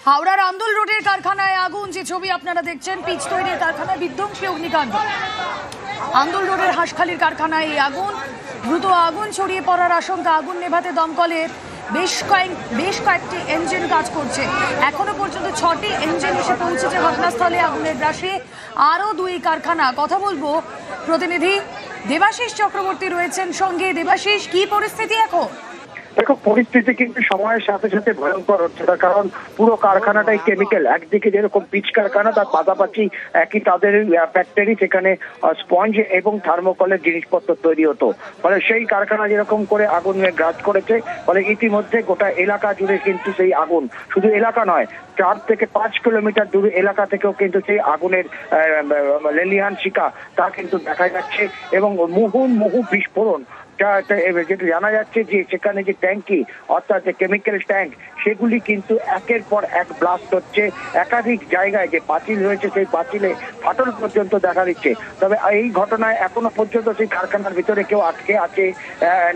হাওড়ার আন্দুল রোডের কারখানায় আগুন। যে ছবি আপনারা দেখছেন, পিচ তৈরির কারখানায় বিধ্বংসী অগ্নিকাণ্ড। আন্দুল রোডের হাঁসখালির কারখানায় এই আগুন। দ্রুত আগুন ছড়িয়ে পড়ার আশঙ্কা। আগুন নেভাতে দমকলের বেশ কয়েকটি ইঞ্জিন কাজ করছে। এখনো পর্যন্ত 6টি ইঞ্জিন এসে পৌঁছেছে ঘটনাস্থলে। আগুনের গ্রাসে আরও 2 কারখানা। কথা বলবো প্রতিনিধি দেবাশিস চক্রবর্তী রয়েছেন সঙ্গে। দেবাশিস, কি পরিস্থিতি এখন? দেখো, পরিস্থিতি কিন্তু সময়ের সাথে সাথে ভয়ঙ্কর হচ্ছে, তার কারণ পুরো কারখানাটাই কেমিক্যাল। একদিকে যেরকম পিচ কারখানা, তার পাশাপাশি একই তাদের ফ্যাক্টরি, সেখানে স্পঞ্জ এবং থার্মোকলের জিনিসপত্র তৈরি হতো। ফলে সেই কারখানা যেরকম করে আগুন গ্রাস করেছে, ফলে ইতিমধ্যে গোটা এলাকা জুড়ে কিন্তু সেই আগুন, শুধু এলাকা নয়, 4 থেকে 5 কিলোমিটার দূরে এলাকা থেকেও কিন্তু সেই আগুনের লেলিহান শিখা তা কিন্তু দেখা যাচ্ছে। এবং মুহু বিস্ফোরণ যেটা জানা যাচ্ছে যে সেখানে যে ট্যাঙ্কি, অর্থাৎ যে কেমিক্যাল ট্যাঙ্ক, সেগুলি কিন্তু একের পর এক ব্লাস্ট হচ্ছে। একাধিক জায়গায় যে পাঁচিল রয়েছে সেই পাঁচিলে ফাটল পর্যন্ত দেখা দিচ্ছে। তবে এই ঘটনায় এখনো পর্যন্ত সেই কারখানার ভিতরে কেউ আটকে আছে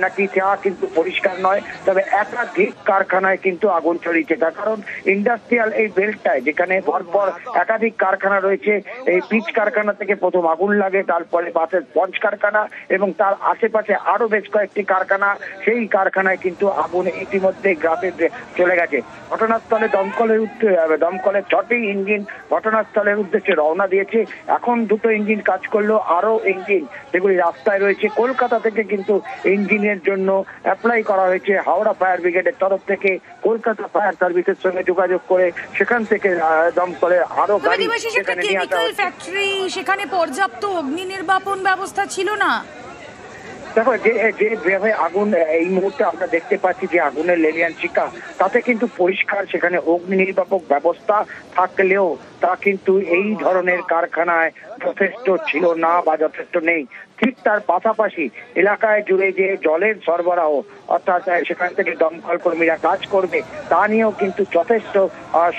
নাকি তা কিন্তু পরিষ্কার নয়। তবে একাধিক কারখানায় কিন্তু আগুন ছড়িয়েছে, তার কারণ ইন্ডাস্ট্রিয়াল এই বেল্টটায় যেখানে পরপর একাধিক কারখানা রয়েছে। এই পিচ কারখানা থেকে প্রথম আগুন লাগে, তারপরে বাসের স্পঞ্জ কারখানা এবং তার আশেপাশে আরো বেশ কয়েকটি কারখানা। সেই কারখানায় কিন্তু আগুন ইতিমধ্যে গ্রাসে চলে গেছে। ঘটনাস্থলে দমকলের 6টি ইঞ্জিন ঘটনাস্থলের উদ্দেশ্যে রওনা দিয়েছে। এখন 2টো ইঞ্জিন কাজ করলো, আরো ইঞ্জিন যেগুলি রাস্তায় রয়েছে। কলকাতা থেকে কিন্তু ইঞ্জিনের জন্য অ্যাপ্লাই করা হয়েছে। হাওড়া ফায়ার ব্রিগেডের তরফ থেকে কলকাতা ফায়ার সার্ভিসের সঙ্গে যোগাযোগ করে সেখান থেকে দমকলের আরো গাড়ি সেখানে নিয়ে আসা হচ্ছে। সেখানে পর্যাপ্ত অগ্নি নির্বাপন ব্যবস্থা ছিল না। দেখো, যেভাবে আগুন এই মুহূর্তে আমরা দেখতে পাচ্ছি, যে আগুনের লেলিয়ান শিখা, তাতে কিন্তু পরিষ্কার সেখানে অগ্নি নির্বাপক ব্যবস্থা থাকলেও তা কিন্তু এই ধরনের কারখানায় যথেষ্ট ছিল না বা যথেষ্ট নেই। ঠিক তার পাশাপাশি এলাকায় জুড়ে যে জলের সরবরাহ, অর্থাৎ সেখান থেকে দমকল কর্মীরা কাজ করবে, তা নিয়েও কিন্তু যথেষ্ট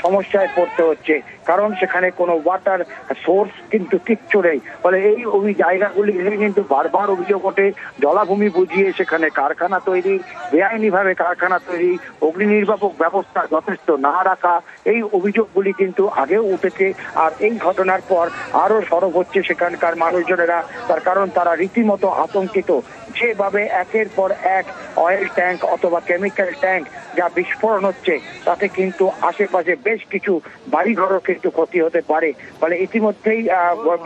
সমস্যায় পড়তে হচ্ছে। কারণ সেখানে কোনো ওয়াটার সোর্স কিন্তু কিচ্ছু নেই। ফলে এই জায়গাগুলি কিন্তু বারবার অভিযোগ ওঠে, জলাভূমি বুঝিয়ে সেখানে কারখানা তৈরি, বেআইনিভাবে কারখানা তৈরি, অগ্নি নির্বাপক ব্যবস্থা যথেষ্ট না রাখা, এই অভিযোগগুলি কিন্তু আগেও উঠেছে। আর এই ঘটনার পর আরো সরব হচ্ছে সেখানকার মানুষজনেরা, তার কারণ তারা রীতিমতো আতঙ্কিত। যেভাবে একের পর এক অয়েল ট্যাঙ্ক অথবা কেমিক্যাল ট্যাঙ্ক যা বিস্ফোরণ হচ্ছে, তাতে কিন্তু আশেপাশে বেশ কিছু বাড়িঘরও কিন্তু ক্ষতি হতে পারে। ফলে ইতিমধ্যেই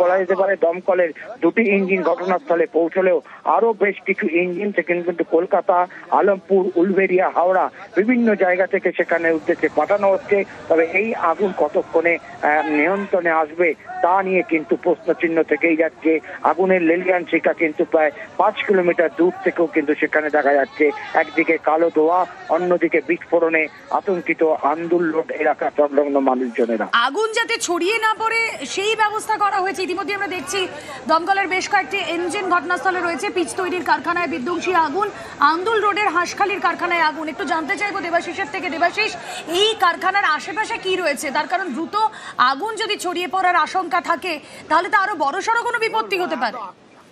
বলা যেতে পারে দমকলের 2টি ইঞ্জিন ঘটনাস্থলে পৌঁছলেও আরো বেশ কিছু ইঞ্জিন সেখানে কিন্তু কলকাতা, আলমপুর, উলবেড়িয়া, হাওড়া বিভিন্ন জায়গা থেকে সেখানে উদ্দেশ্যে পাঠানো হচ্ছে। তবে এই আগুন কতক্ষণে নিয়ন্ত্রণে আসবে তা নিয়ে কিন্তু প্রশ্নচিহ্ন থেকেই যাচ্ছে। আগুনের লেলিয়ান শিখা কিন্তু প্রায় 5 কিলোমিটার দূর থেকেও কিন্তু সেখানে দেখা যাচ্ছে। একদিকে কালো ধোঁয়া, অন্যদিকে বিস্ফোরণে আতঙ্কিত আন্দুল রোড এলাকা সংলগ্ন মানুষজনেরা। আগুন যাতে ছড়িয়ে না পড়ে সেই ব্যবস্থা করা হয়েছে। ইতিমধ্যে আমরা দেখছি দমকলের বেশ কয়েকটি ইঞ্জিন ঘটনাস্থলে রয়েছে। পিচ তৈরির কারখানায় বিধ্বংসী আগুন, আন্দুল রোডের হাঁসখালির কারখানায় আগুন। একটু জানতে চাইবো দেবাশিসের থেকে। দেবাশিস, এই কারখানার আশেপাশে কি রয়েছে? তার কারণ দ্রুত আগুন যদি ছড়িয়ে পড়ার আশঙ্কা থাকে, তাহলে তো আরো বড়সড় কোনো বিপত্তি হতে পারে।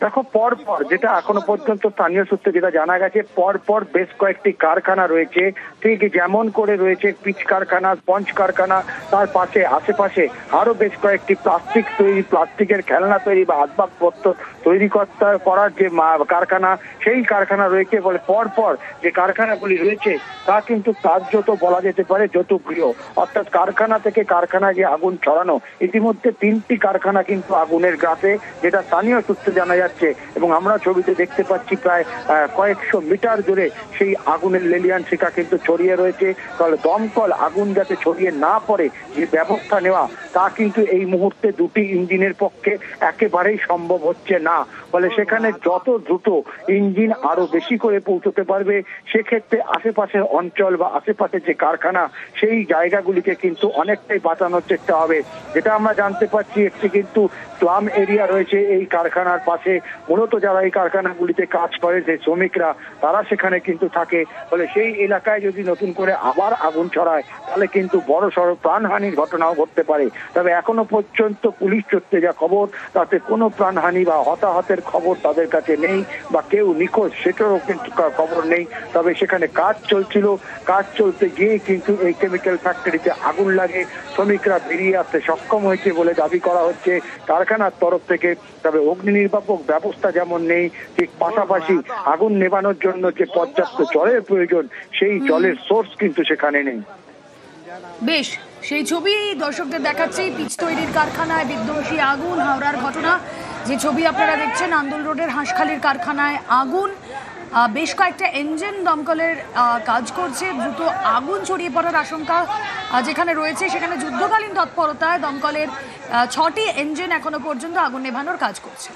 দেখো, পরপর যেটা এখনো পর্যন্ত স্থানীয় সূত্রে যেটা জানা গেছে, পরপর বেশ কয়েকটি কারখানা রয়েছে। ঠিক যেমন করে রয়েছে পিচ কারখানা, স্পঞ্জ কারখানা, তার পাশে আশেপাশে আরো বেশ কয়েকটি প্লাস্টিকের খেলনা তৈরি বা আসবাবপত্র তৈরি করার যে কারখানা, সেই কারখানা রয়েছে। বলে পরপর যে কারখানাগুলি রয়েছে তা কিন্তু কার্যত বলা যেতে পারে যৌতুগৃহ, অর্থাৎ কারখানা থেকে কারখানায় যে আগুন ছড়ানো। ইতিমধ্যে 3টি কারখানা কিন্তু আগুনের গ্রাসে, যেটা স্থানীয় সূত্রে জানা যাচ্ছে। এবং আমরা ছবিতে দেখতে পাচ্ছি প্রায় কয়েকশো মিটার জুড়ে সেই আগুনের লেলিয়ান শিখা কিন্তু ছড়িয়ে রয়েছে। তাহলে দমকল আগুন যাতে ছড়িয়ে না পড়ে যে ব্যবস্থা নেওয়া, তা কিন্তু এই মুহূর্তে 2টি ইঞ্জিনের পক্ষে একেবারেই সম্ভব হচ্ছে না। ফলে সেখানে যত দ্রুত ইঞ্জিন আরো বেশি করে পৌঁছতে পারবে, সেক্ষেত্রে আশেপাশের অঞ্চল বা আশেপাশে যে কারখানা, সেই জায়গাগুলিকে কিন্তু অনেকটাই বাঁচানোর চেষ্টা হবে। যেটা আমরা জানতে পারছি, একটি কিন্তু স্লাম এরিয়া রয়েছে এই কারখানার পাশে, রয়েছে। মূলত যারা এই কারখানাগুলিতে কাজ করে, যে শ্রমিকরা, তারা সেখানে কিন্তু থাকে। ফলে সেই এলাকায় যদি নতুন করে আবার আগুন ছড়ায় তাহলে কিন্তু বড় সড় প্রাণহানির ঘটনাও ঘটতে পারে। তবে এখনো পর্যন্ত পুলিশ সূত্রে যা খবর, তাতে কোনো প্রাণহানি বা হতাহতের খবর তাদের কাছে নেই, বা কেউ নিখোঁজ সেটারও কিন্তু খবর নেই। তবে সেখানে কাজ চলছিল, কাজ চলতে গিয়ে কিন্তু এই কেমিক্যাল ফ্যাক্টরিতে আগুন লাগে। শ্রমিকরা বেরিয়ে আসতে সক্ষম হয়েছে বলে দাবি করা হচ্ছে কারখানার তরফ থেকে। তবে অগ্নি নির্বাপক ব্যবস্থা যেমন নেই, ঠিক পাশাপাশি আগুন নেভানোর জন্য যে পর্যাপ্ত জলের প্রয়োজন, সেই জলের সোর্স কিন্তু সেখানে নেই। বেশ, সেই ছবি দর্শকদের দেখাচ্ছি। পিচ তৈরির কারখানায় বিধ্বংসী আগুন, হাওড়ার ঘটনা। যে ছবি আপনারা দেখছেন, আন্দোল রোডের হাঁসখালির কারখানায় আগুন। বেশ কয়েকটা ইঞ্জিন দমকলের কাজ করছে। দ্রুত আগুন ছড়িয়ে পড়ার আশঙ্কা যেখানে রয়েছে, সেখানে যুদ্ধকালীন তৎপরতায় দমকলের 6টি ইঞ্জিন এখনো পর্যন্ত আগুন নেভানোর কাজ করছে।